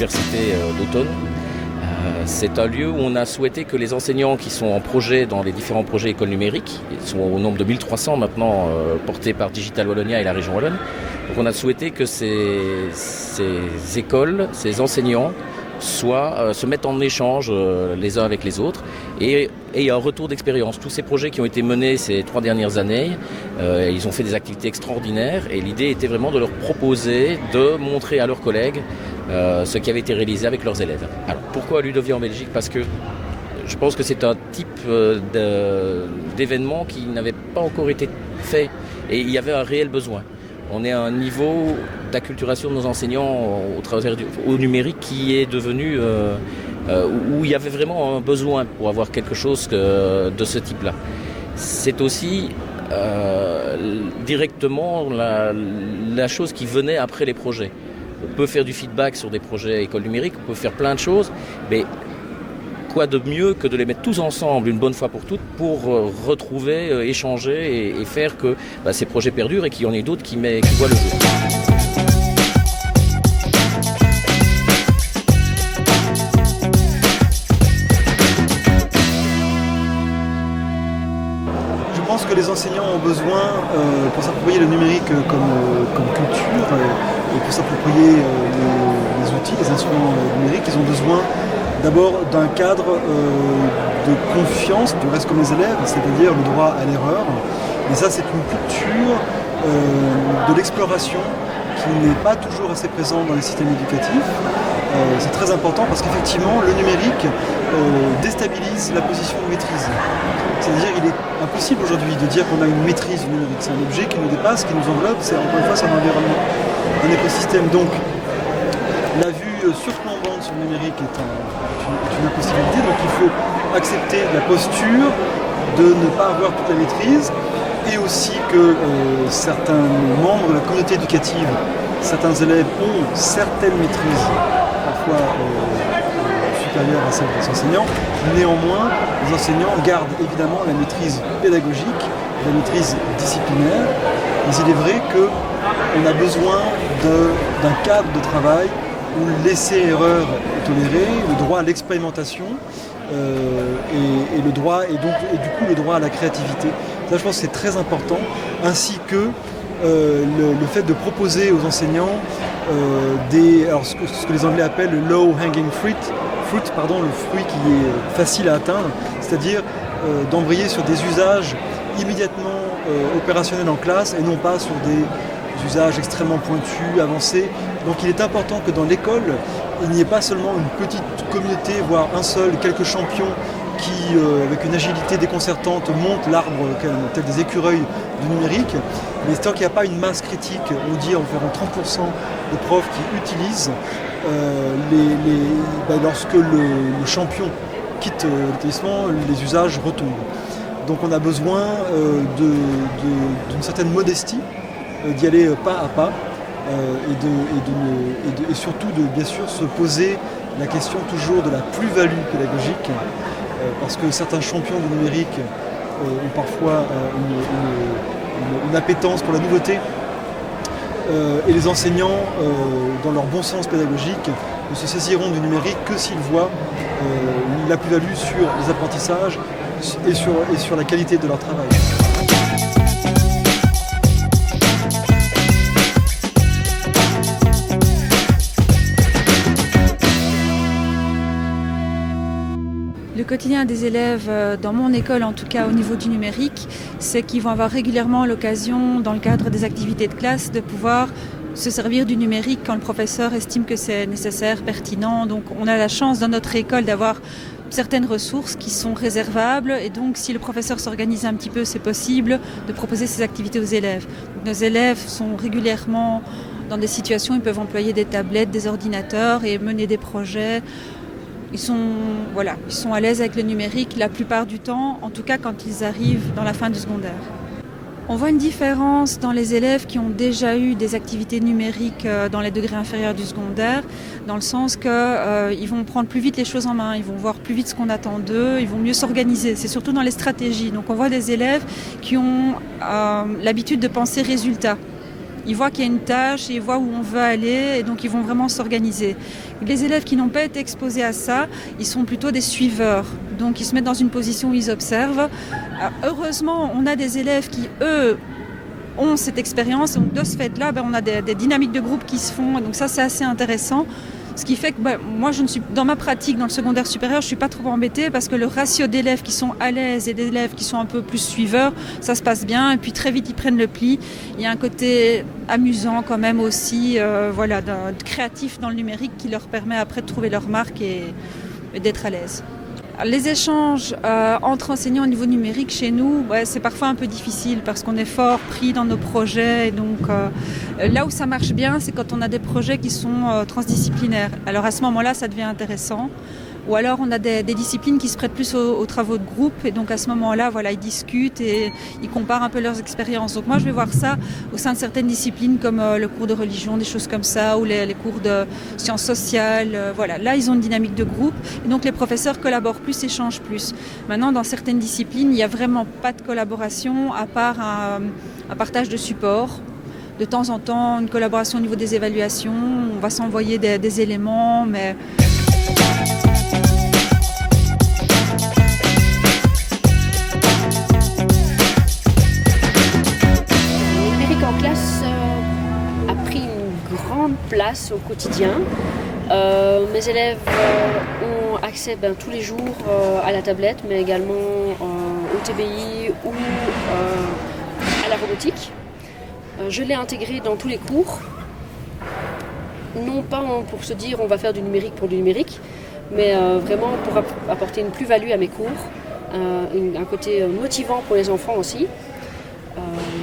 l'université d'automne. C'est un lieu où on a souhaité que les enseignants qui sont en projet dans les différents projets écoles numériques, ils sont au nombre de 1300 maintenant, portés par Digital Wallonia et la région Wallonne. Donc on a souhaité que ces écoles, ces enseignants, se mettent en échange les uns avec les autres et il y a un retour d'expérience. Tous ces projets qui ont été menés ces 3 dernières années, ils ont fait des activités extraordinaires et l'idée était vraiment de leur proposer de montrer à leurs collègues ce qui avait été réalisé avec leurs élèves. Alors pourquoi Ludovia en Belgique ? Parce que je pense que c'est un type d'événement qui n'avait pas encore été fait et il y avait un réel besoin. On est à un niveau d'acculturation de nos enseignants au numérique qui est devenu où il y avait vraiment un besoin pour avoir quelque chose de ce type-là. C'est aussi directement la chose qui venait après les projets. On peut faire du feedback sur des projets école numérique, on peut faire plein de choses, mais quoi de mieux que de les mettre tous ensemble une bonne fois pour toutes pour retrouver, échanger et faire que ces projets perdurent et qu'il y en ait d'autres qui voient le jour. Je pense que les enseignants ont besoin, pour s'approprier le numérique comme culture et pour s'approprier les outils, les instruments numériques, ils ont besoin d'abord d'un cadre de confiance, du reste comme les élèves, c'est-à-dire le droit à l'erreur. Et ça, c'est une culture de l'exploration qui n'est pas toujours assez présente dans les systèmes éducatifs. C'est très important parce qu'effectivement, le numérique déstabilise la position de maîtrise. C'est-à-dire qu'il est impossible aujourd'hui de dire qu'on a une maîtrise du numérique. C'est un objet qui nous dépasse, qui nous enveloppe, encore une fois, c'est un environnement, un écosystème. Donc, la vue surplombante sur le numérique est une impossibilité, donc il faut accepter la posture de ne pas avoir toute la maîtrise et aussi que certains membres de la communauté éducative, certains élèves ont certaines maîtrises, parfois supérieures à celles des enseignants. Néanmoins, les enseignants gardent évidemment la maîtrise pédagogique, la maîtrise disciplinaire, mais il est vrai qu'on a besoin d'un cadre de travail où l'essai-erreur est toléré, le droit à l'expérimentation et le droit et du coup le droit à la créativité. Ça, je pense que c'est très important, ainsi que le fait de proposer aux enseignants ce que les Anglais appellent le low hanging fruit, le fruit qui est facile à atteindre, c'est-à-dire d'embrayer sur des usages immédiatement opérationnels en classe et non pas sur des usages extrêmement pointus, avancés. Donc il est important que dans l'école, il n'y ait pas seulement une petite communauté, voire un seul, quelques champions qui, avec une agilité déconcertante, montent l'arbre tel des écureuils du numérique. Mais tant qu'il n'y a pas une masse critique, on dit environ 30% de profs qui utilisent, lorsque le champion quitte l'établissement, les usages retombent. Donc on a besoin d'une certaine modestie, d'y aller pas à pas et surtout de bien sûr se poser la question toujours de la plus-value pédagogique parce que certains champions du numérique ont parfois une appétence pour la nouveauté et les enseignants dans leur bon sens pédagogique ne se saisiront du numérique que s'ils voient la plus-value sur les apprentissages et sur la qualité de leur travail. Le quotidien des élèves, dans mon école en tout cas au niveau du numérique, c'est qu'ils vont avoir régulièrement l'occasion, dans le cadre des activités de classe, de pouvoir se servir du numérique quand le professeur estime que c'est nécessaire, pertinent. Donc on a la chance dans notre école d'avoir certaines ressources qui sont réservables et donc si le professeur s'organise un petit peu, c'est possible de proposer ces activités aux élèves. Donc, nos élèves sont régulièrement dans des situations où ils peuvent employer des tablettes, des ordinateurs et mener des projets. Ils sont à l'aise avec le numérique la plupart du temps, en tout cas quand ils arrivent dans la fin du secondaire. On voit une différence dans les élèves qui ont déjà eu des activités numériques dans les degrés inférieurs du secondaire, dans le sens qu'ils vont prendre plus vite les choses en main, ils vont voir plus vite ce qu'on attend d'eux, ils vont mieux s'organiser. C'est surtout dans les stratégies. Donc on voit des élèves qui ont l'habitude de penser résultat. ils voient qu'il y a une tâche, ils voient où on veut aller et donc ils vont vraiment s'organiser. Les élèves qui n'ont pas été exposés à ça, ils sont plutôt des suiveurs. Donc ils se mettent dans une position où ils observent. Alors, heureusement, on a des élèves qui, eux, ont cette expérience. Donc de ce fait-là, on a des dynamiques de groupe qui se font. Donc ça, c'est assez intéressant. Ce qui fait que moi, dans ma pratique, dans le secondaire supérieur, je ne suis pas trop embêtée parce que le ratio d'élèves qui sont à l'aise et d'élèves qui sont un peu plus suiveurs, ça se passe bien. Et puis très vite, ils prennent le pli. Il y a un côté amusant quand même aussi, de créatif dans le numérique qui leur permet après de trouver leur marque et d'être à l'aise. Les échanges entre enseignants au niveau numérique chez nous, c'est parfois un peu difficile parce qu'on est fort pris dans nos projets. Et donc, là où ça marche bien, c'est quand on a des projets qui sont transdisciplinaires. Alors à ce moment-là, ça devient intéressant. Ou alors on a des disciplines qui se prêtent plus aux travaux de groupe et donc à ce moment-là, ils discutent et ils comparent un peu leurs expériences. Donc moi je vais voir ça au sein de certaines disciplines comme le cours de religion, des choses comme ça, ou les cours de sciences sociales. Là ils ont une dynamique de groupe et donc les professeurs collaborent plus, échangent plus. Maintenant dans certaines disciplines, il n'y a vraiment pas de collaboration à part un partage de support. De temps en temps, une collaboration au niveau des évaluations, on va s'envoyer des éléments, mais... place au quotidien. Mes élèves ont accès tous les jours à la tablette, mais également au TBI ou à la robotique. Je l'ai intégré dans tous les cours, non pas pour se dire on va faire du numérique pour du numérique, mais vraiment pour apporter une plus-value à mes cours, un côté motivant pour les enfants aussi.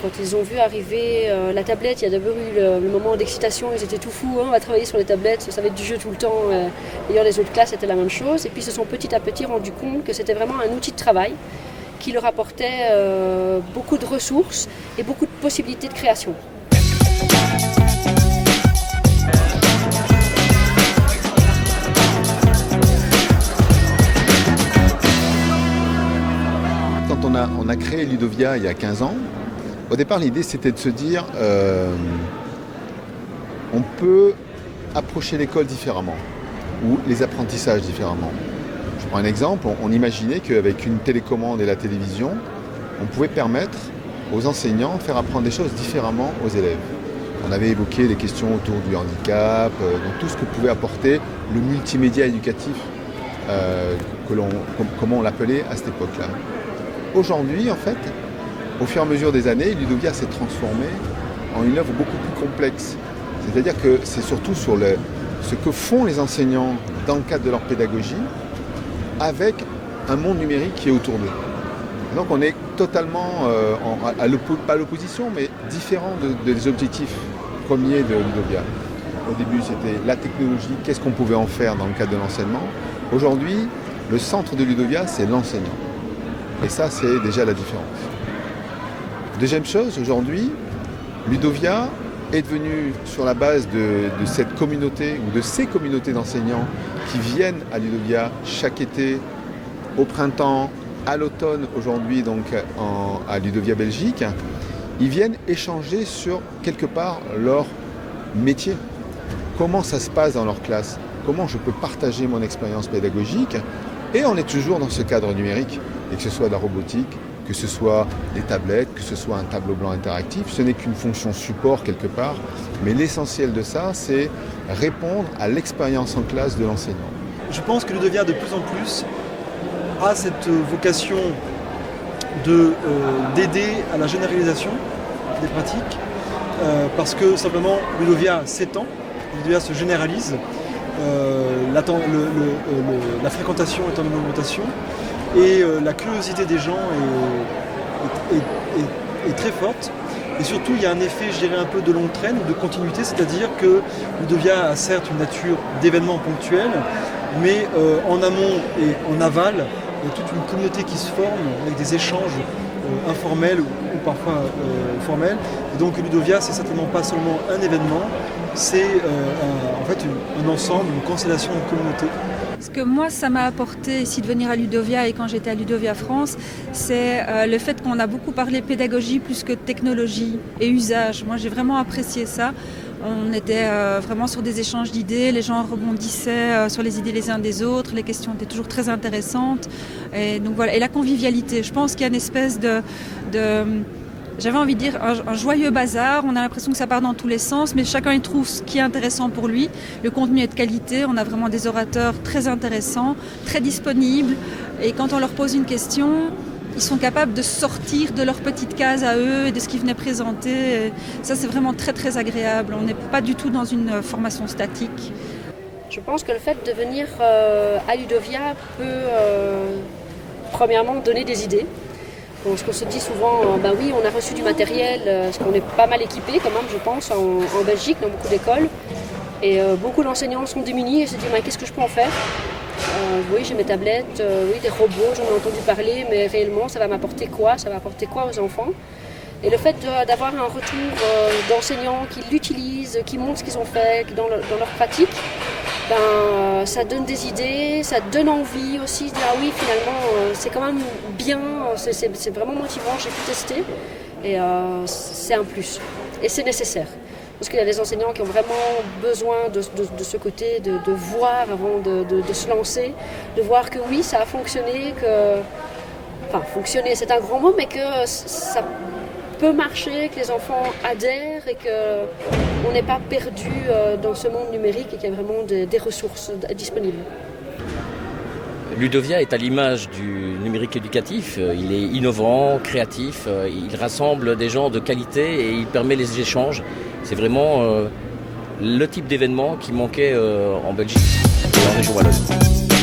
Quand ils ont vu arriver la tablette, il y a d'abord eu le moment d'excitation, ils étaient tout fous, on va travailler sur les tablettes, ça va être du jeu tout le temps. D'ailleurs les autres classes c'était la même chose, et puis ils se sont petit à petit rendus compte que c'était vraiment un outil de travail qui leur apportait beaucoup de ressources et beaucoup de possibilités de création. Quand on a créé Ludovia il y a 15 ans, au départ l'idée c'était de se dire on peut approcher l'école différemment ou les apprentissages différemment. Je prends un exemple, on imaginait qu'avec une télécommande et la télévision, on pouvait permettre aux enseignants de faire apprendre des choses différemment aux élèves. On avait évoqué les questions autour du handicap, donc tout ce que pouvait apporter le multimédia éducatif, comment on l'appelait à cette époque-là. Aujourd'hui, en fait, au fur et à mesure des années, Ludovia s'est transformée en une œuvre beaucoup plus complexe. C'est-à-dire que c'est surtout sur ce que font les enseignants dans le cadre de leur pédagogie avec un monde numérique qui est autour d'eux. Donc on est totalement, pas à l'opposition, mais différent des objectifs premiers de Ludovia. Au début, c'était la technologie, qu'est-ce qu'on pouvait en faire dans le cadre de l'enseignement. Aujourd'hui, le centre de Ludovia, c'est l'enseignant. Et ça, c'est déjà la différence. Deuxième chose, aujourd'hui, Ludovia est devenue, sur la base de cette communauté ou de ces communautés d'enseignants qui viennent à Ludovia chaque été, au printemps, à l'automne, aujourd'hui donc à Ludovia Belgique, ils viennent échanger sur quelque part leur métier. Comment ça se passe dans leur classe? Comment je peux partager mon expérience pédagogique? Et on est toujours dans ce cadre numérique, et que ce soit de la robotique, que ce soit des tablettes, que ce soit un tableau blanc interactif, ce n'est qu'une fonction support quelque part, mais l'essentiel de ça, c'est répondre à l'expérience en classe de l'enseignant. Je pense que Ludovia de plus en plus a cette vocation d'aider à la généralisation des pratiques, parce que simplement Ludovia s'étend, Ludovia se généralise, la fréquentation est en augmentation et la curiosité des gens est très forte. Et surtout, il y a un effet, je dirais, un peu de longue traîne, de continuité, c'est-à-dire que Ludovia a certes une nature d'événements ponctuels, mais en amont et en aval, il y a toute une communauté qui se forme avec des échanges informels ou parfois formels. Et donc Ludovia, c'est certainement pas seulement un événement, c'est en fait un ensemble, une constellation de communautés. Ce que moi, ça m'a apporté ici de venir à Ludovia et quand j'étais à Ludovia France, c'est le fait qu'on a beaucoup parlé pédagogie plus que technologie et usage. Moi, j'ai vraiment apprécié ça. On était vraiment sur des échanges d'idées, les gens rebondissaient sur les idées les uns des autres, les questions étaient toujours très intéressantes. Et donc voilà, et la convivialité, je pense qu'il y a une espèce de j'avais envie de dire un joyeux bazar. On a l'impression que ça part dans tous les sens, mais chacun y trouve ce qui est intéressant pour lui. Le contenu est de qualité, on a vraiment des orateurs très intéressants, très disponibles. Et quand on leur pose une question, ils sont capables de sortir de leur petite case à eux et de ce qu'ils venaient présenter. Et ça, c'est vraiment très très agréable. On n'est pas du tout dans une formation statique. Je pense que le fait de venir à Ludovia peut premièrement donner des idées. Ce qu'on se dit souvent, oui, on a reçu du matériel, parce qu'on est pas mal équipé quand même, je pense, en Belgique, dans beaucoup d'écoles. Et beaucoup d'enseignants sont démunis et se disent, qu'est-ce que je peux en faire ? Oui, j'ai mes tablettes, oui, des robots, j'en ai entendu parler, mais réellement, ça va m'apporter quoi ? Ça va apporter quoi aux enfants ? Et le fait d'avoir un retour d'enseignants qui l'utilisent, qui montrent ce qu'ils ont fait dans leur pratique, ça donne des idées, ça donne envie aussi de dire oui, finalement c'est quand même bien, c'est vraiment motivant, j'ai pu tester et c'est un plus et c'est nécessaire parce qu'il y a des enseignants qui ont vraiment besoin de ce côté de voir avant de se lancer, de voir que oui, ça a fonctionné, fonctionner c'est un grand mot, mais que ça peut marcher, que les enfants adhèrent et qu'on n'est pas perdu dans ce monde numérique et qu'il y a vraiment des ressources disponibles. Ludovia est à l'image du numérique éducatif. Il est innovant, créatif, il rassemble des gens de qualité et il permet les échanges. C'est vraiment le type d'événement qui manquait en Belgique et en région wallonne.